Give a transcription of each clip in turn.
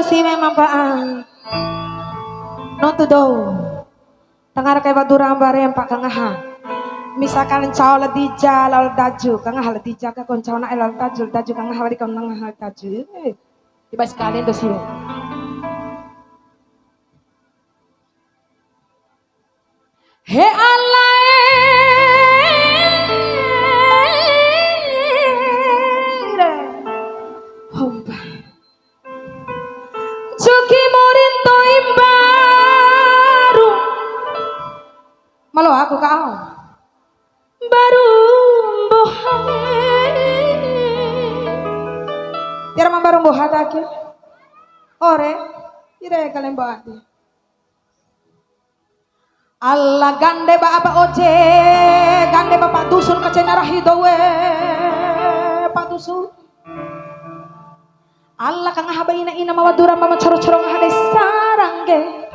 si memang paan. Nonto do. Tangar kay badurang bareng pak kangaha. Misalkan caw ladija lal daju, kangaha ladija ka kon caw na lal daju kangaha di kon nangaha daju. Tiba sekali do si. He Allah Cuki morinto imbaru Malo aku kau Baru bohai Tiara mambaru bohat ake Ore Ire kalian bohati Allah gande ba apa oje Gande bapak dusun kecenara hidowe Pak dusun Allah kang haba ina mawadura mama coro-coro ngade sarangge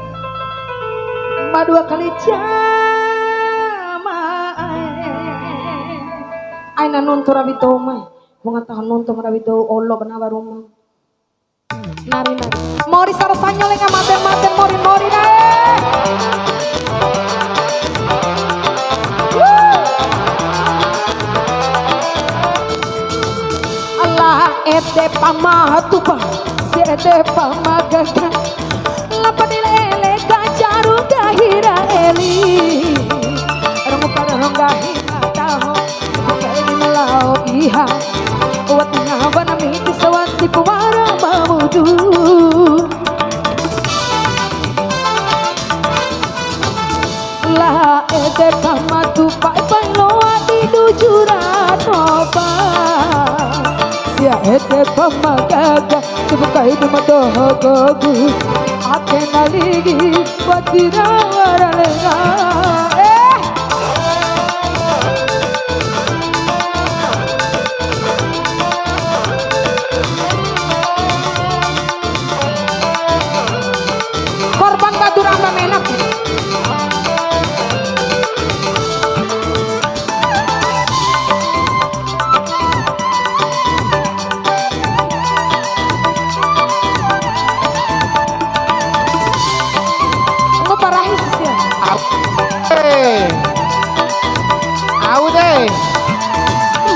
madua kali jama aina nuntu rabito mai bunga tahun nuntu rabito Allah benawa rumah nari mori sarasanya lenga mate mori ete pamatupa si ete pamagaga lapadile gajaru gahira eli rongpa ronggahina taho kali melau iha watnya banami kisawati kumara mamudu la ete pamatupa pailo ati dujuratopa ya ete pamagaga sebukai dumadoh gogu ake naligi watira waralenga korban kadurang menak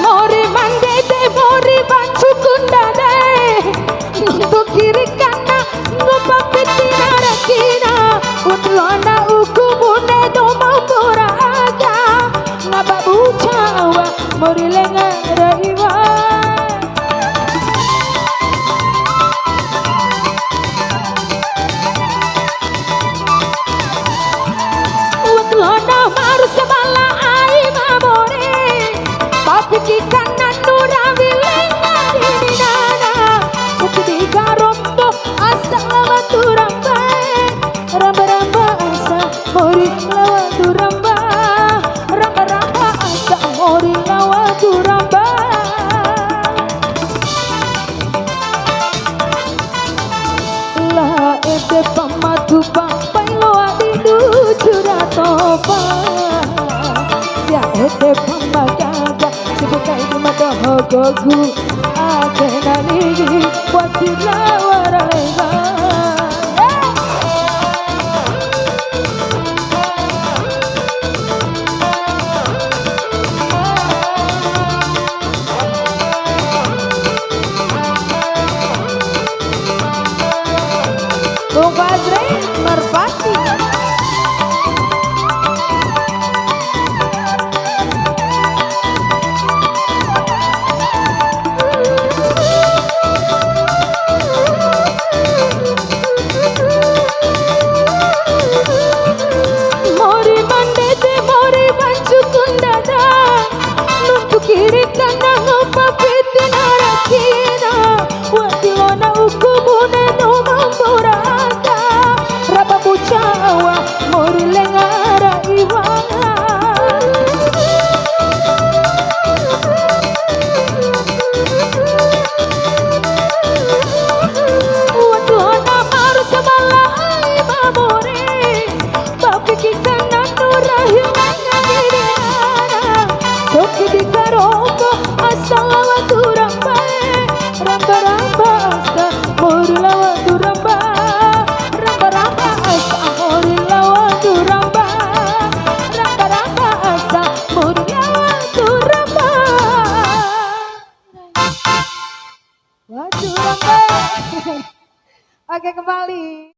Mori mandete mori bancukunda de nuntu kiri kana ngopa pitinara kina utlona ukumune doma pura aga ngababu cawa mori lenga raiwa utlona maru sebala Piki kanan nura bilenga dini nana Sukti garombo asa lawa turamba Ramba-ramba asa mori lawa turamba Ramba-ramba asa mori lawa turamba La ete pamatupa pailo adidu curatopa Sia ete pamagaga sebukai dumadoh gogu ake naligi watira waralenga Bung Fazri Merpati Oke, kembali.